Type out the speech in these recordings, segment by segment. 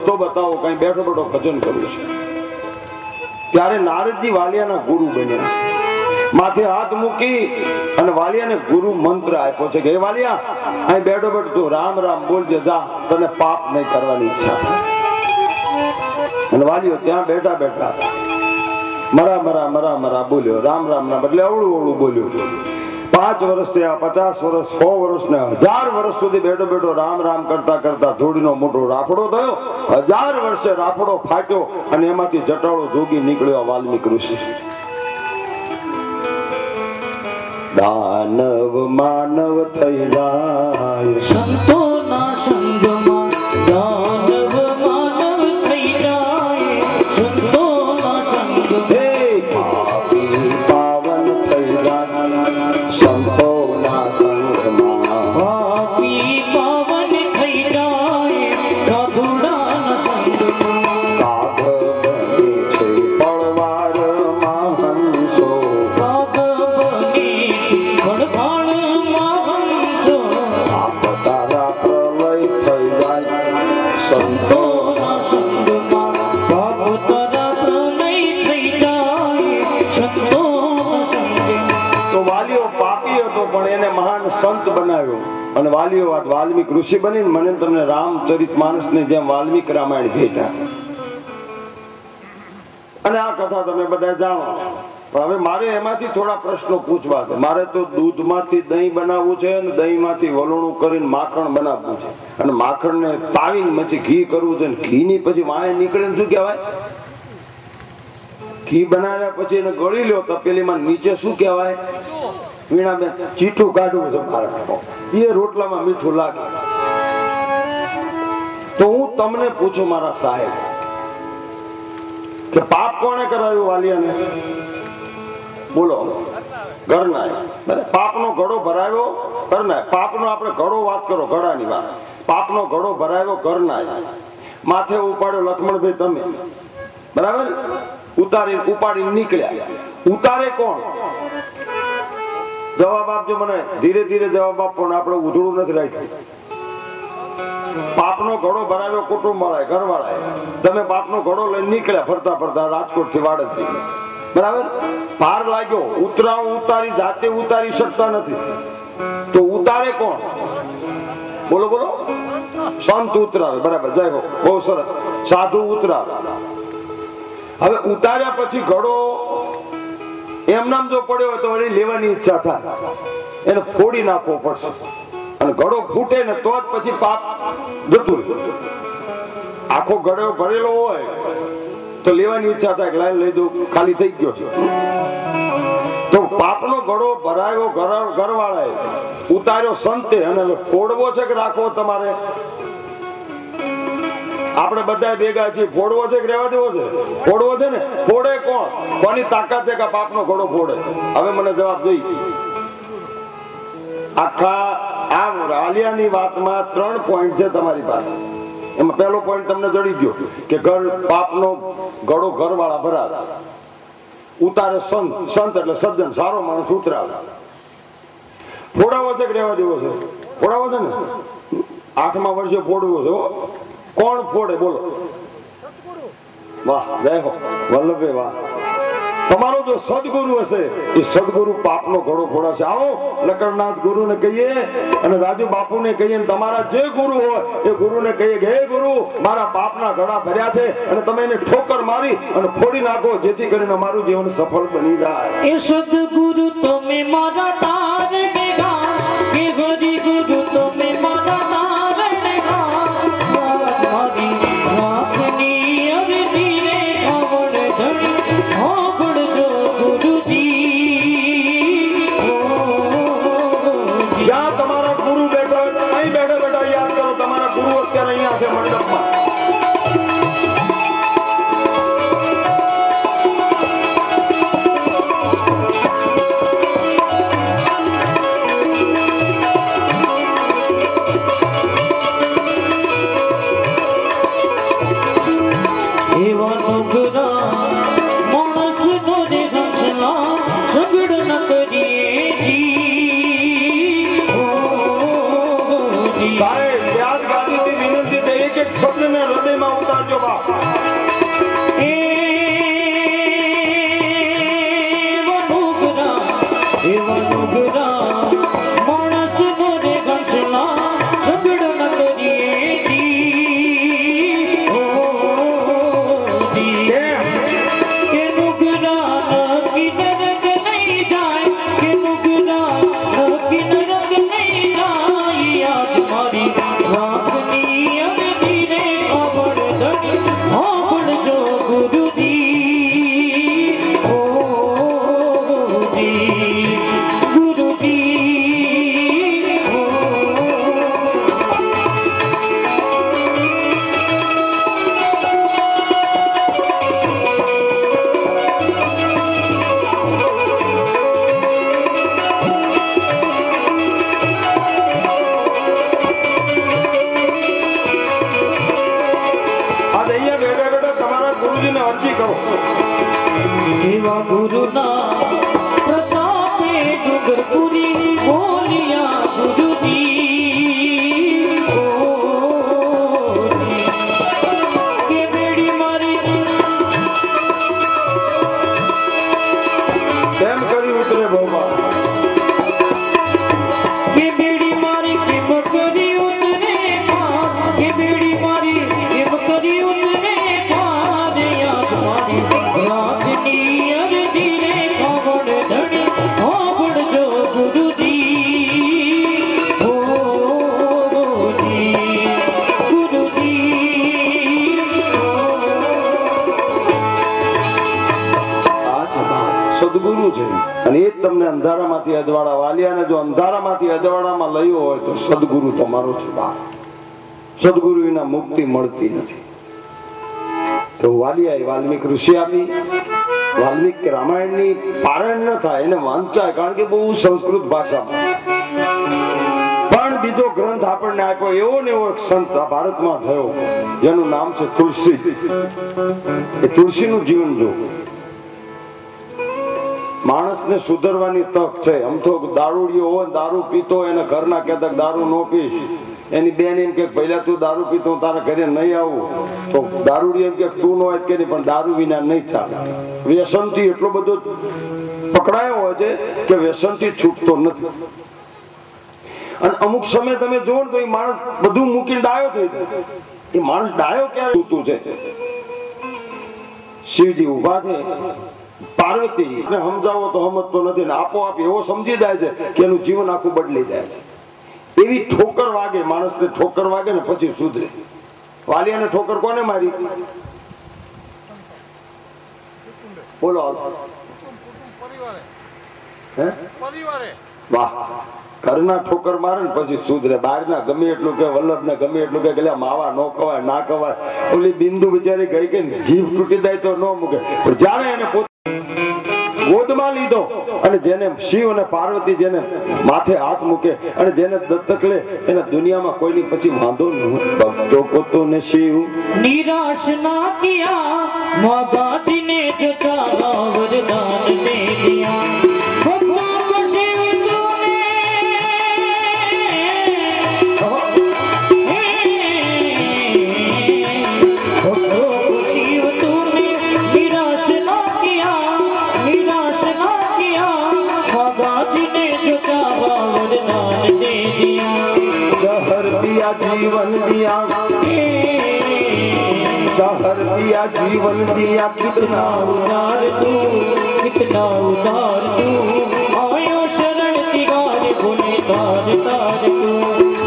રસ્તો બતાવો, કઈ બેઠો બેઠો ભજન કરવું છે. ત્યારે નારદજી વાલિયાના ગુરુ બન્યા. માથે હાથ મૂકી અને વાલિયાને ગુરુ મંત્ર આપ્યો છે કે હે વાલિયા, અહીં બેઠો બેઠો તું રામ રામ બોલજે, જા, તને પાપ નહીં કરવાની ઈચ્છા. અને વાલિયો ત્યાં બેઠા બેઠા મરા મરા મરા મરા બોલ્યો, રામ રામ ના બદલે અવળું અવળું બોલ્યો. 5 વર્ષ થયા, 50 વર્ષ, 100 વર્ષ ને 1000 વર્ષ સુધી બેઠો બેઠો રામ રામ કરતા કરતા ધૂળનો મોટો રાફડો થયો. 1000 વર્ષે રાફડો ફાટ્યો અને એમાંથી જટાળો જોગી નીકળ્યો વાલ્મીક ઋષિ. દાનવ માનવ થઈ જાય સંતોના સંગમાં, દાનવ માનવ થઈ જાય સંતોના સંગમાં. પાપી પાવન થઈ જાય સંતોના સંગમાં. પાપી પાવન થઈ જાય સાધુડાના સંગમાં. કાગ બને છે પડવારમાં હંસો, કાગ બને છે પડવારમાં હંસો. પાપ તારા પ્રલય થઈ જાય સંતોના સંગમાં. પાપ તારા પ્રલય થઈ જાય સંતોના સંગમાં. તો વાલિયો પાપી હતો પણ એને મહાન સંત બનાવ્યો. અને વાલિયો વાલ્મીક ઋષિ બનીને મને તમને રામચરિતમાનસ ની જેમ વાલ્મીક રામાયણ ભેટા. અને આ કથા તમે બધા જાણો. પણ હવે મારે એમાંથી થોડા પ્રશ્નો પૂછવા છે. મારે તો દૂધમાંથી દહીં બનાવવું છે અને દહીંમાંથી વલોણું કરીને માખણ બનાવવું છે. અને માખણને તાવીને પછી ઘી કરવું છે. ઘી ની પછી વાય નીકળે શું કહેવાય? ઘી બનાવ્યા પછી એને ગળી લ્યો તો પેલીમાં નીચે શું કહેવાય? વીણાબેન, ચીઠું કાઢવું છે મારે. એ રોટલામાં મીઠું લાગે. તો હું તમને પૂછું મારા સાહેબ કે પાપ કોણે કરાવ્યું વાલિયાને? બોલો. ઘરનાએ. પાપનો ઘડો ભરાયો ઘરનાએ. પાપનો આપણે ઘડો વાત કરો, ઘડાની વાત. પાપનો ઘડો ભરાયો ઘરનાએ. માથે ઉપાડ્યો લક્ષ્મણભાઈ તમે, બરાબર? ઉપાડીને નીકળ્યા. ઉતારે કોણ? જવાબ આપજો મને, ધીરે ધીરે જવાબ આપો. આપણે ઉધડું નથી રાખ્યું. પાપનો ઘડો ભરાવ્યો કુટુંબ વાળાએ, ઘર વાળાએ. તમે પાપનો ઘડો લઈને નીકળ્યા ફરતા ફરતા રાજકોટ થી વાડેથી, બરાબર? પાર લાગ્યો, ઉતારી જાતે ઉતારી શકતા નથી. તો ઉતારે કોણ? બોલો બોલો. સંત ઉતરાવે, બરાબર. જય હો, બહુ સરસ. સાધુ ઉતરાવે. હવે ઉતાર્યા પછી ઘડો એમ નામ જો પડ્યો હોય તો વળી લેવાની ઈચ્છા થાય. એને ફોડી નાખવો પડશે. અને ઘડો ફૂટે ને તો જ પછી પાપ જતું રહે. આખો ઘડો ભરેલો હોય તો લેવાની ઈચ્છા થાય કે લાઈન લઈ દઉં, ખાલી થઈ ગયો છે. તો પાપનો ઘડો ભરાયો ઘરવાળાએ, ઉતાર્યો સંતે, અને ફોડવો છે કે રાખવો તમારે? આપણે બધા ભેગા છીએ. ફોડવો છે કે રહેવા દેવો છે? ફોડવો છે ને. ફોડે કોણ? કોની તાકાત છે કે પાપનો ઘડો ફોડે? હવે મને જવાબ જોઈ. આખા આ વાલિયાની વાતમાં 3 પોઈન્ટ છે તમારી પાસે. એમાં પહેલો પોઈન્ટ તમને જડી ગયો કે પાપનો ઘડો ઘરવાળા ભરાવે, ઉતારે સંત. સંત એટલે સજ્જન, સારો માણસ ઉતરાવે. ફોડાવો છે કે રહેવા દેવો છે? ફોડાવો છે ને. 8મા વર્ષે ફોડવો છે. કોણ ફોડે? બોલો. વાહ, જય હો વલ્લભભાઈ, વાહ. તમારો જો સદગુરુ હશે એ સદગુરુ પાપનો ઘડો ફોડાશે. આવો લકડનાથ ગુરુને કહીએ અને રાજુ બાપુને કહીએ, તમારા જે ગુરુ હોય એ ગુરુને કહીએ કે હે ગુરુ, મારા પાપના ઘડા ભર્યા છે અને તમે એને ઠોકર મારી અને ફોડી નાખો, જેથી કરીને અમારું જીવન સફળ બની જાય. એ સદગુરુ તમે મારા તાર બેગા, કે હરિ ગુરુ તમે મારા તાર બેગા. મારી રાખની અરજી રે ખવડ ધણી, હોબળજો ગુરુજી. જ્યાં તમારા ગુરુ બેઠો, અહીં બેઠો બેઠા યાદ કરો, તમારા ગુરુ અત્યારે અહીંયા છે મંડપમાં. શબ્દને હૃદયમાં ઉતાર મળજો બાપ. સદગુરુ છે અને એ તમને અંધારામાંથી અજવાળા, વાલિયાને જો અંધારામાંથી અજવાળામાં લયો હોય તો સદગુરુ તમારો છે બાપ. સદગુરુ વિના મુક્તિ મળતી નથી. તો વાલિયાએ વાલ્મીક ઋષિ આપી. વાલ્મીક રામાયણની પારાયણ ન થાય એને વાંચાય, કારણ કે બહુ સંસ્કૃત ભાષામાં. પણ બીજો ગ્રંથ આપણને આપ્યો એવો ને એવો એક સંત આ ભારતમાં થયો જેનું નામ છે તુલસી. એ તુલસીનું જીવન જો. માણસને સુધરવાની તક છે. આમ તો દારૂડિયો હોય, દારૂ પીતો હોય, એના ઘરના કહેતા દારૂ નો પીશ. એની બેન એમ કે પહેલા તું દારૂ પીતો હું તારા ઘરે નહીં આવું, તો દારૂડિયો એમ કે તું નો હોય કે નહીં, પણ દારૂ વિના નહીં ચાલે. વ્યસનથી એટલો બધો પકડાયો હોય છે કે વ્યસનથી છૂટતો નથી. અને અમુક સમય તમે જુઓ તો એ માણસ બધું મૂકીને ડાયો થઈ જાય. એ માણસ ડાયો ક્યારે છૂટતું છે? શિવજી ઉભા છે, પાર્વતી ને સમજાવો તો સમજતો નથી, ને આપોઆપ એવો સમજી જાય છે કે એનું જીવન આખું બદલી જાય છે. એવી ઠોકર વાગે, માણસને ઠોકર વાગે ને પછી સુધરે. વાલિયાને ઠોકર કોને મારી? બોલો. વાહ. ઘરના ઠોકર મારે ને પછી સુધરે. બહારના ગમે એટલું કે વલ્લભ ને ગમે એટલું કે માવા નો ખવાય ના ખવાય. ઓલી બિંદુ બિચારી ગઈ કે જીભ તૂટી જાય તો ન મૂકે. પણ જાણે એને ગોદમાં લીધો અને જેને શિવ અને પાર્વતી જેને માથે હાથ મૂકે અને જેને દત્તક લે એને દુનિયામાં કોઈની પછી વાંધો ન હોય. ભક્તો પોતોને શિવ નિરાશ ના કિયા, માતાજી ને જો ચારા વરદાન દે દિયા. जीवन दिया, जहर दिया जीवन दिया, कितना उदार तू, कितना उदार तू. आयो शरण तिगारे गुने तार तार तू.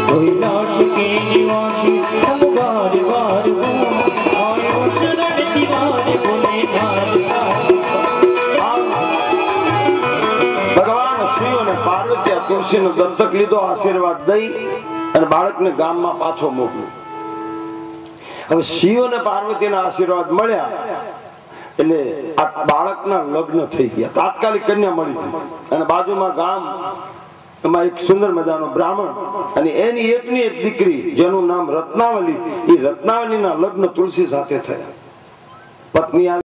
कैलाश के निवासी हम बार बार तू. आयो शरण तिगारे गुने तार तार. ભગવાન શિવ અને પાર્વતી તુલસીનો દત્તક લીધો, આશીર્વાદ દઈ અને બાળકને ગામમાં પાછો મોકલ્યો. હવે શિવ અને પાર્વતીના આશીર્વાદ મળ્યા એટલે આ બાળકના લગ્ન થઈ ગયા. તાત્કાલિક કન્યા મળી ગઈ. અને બાજુમાં ગામ એમાં એક સુંદર મજાનો બ્રાહ્મણ અને એની એકની એક દીકરી જેનું નામ રત્નાવલી. એ રત્નાવલીના લગ્ન તુલસી સાથે થયા. પત્ની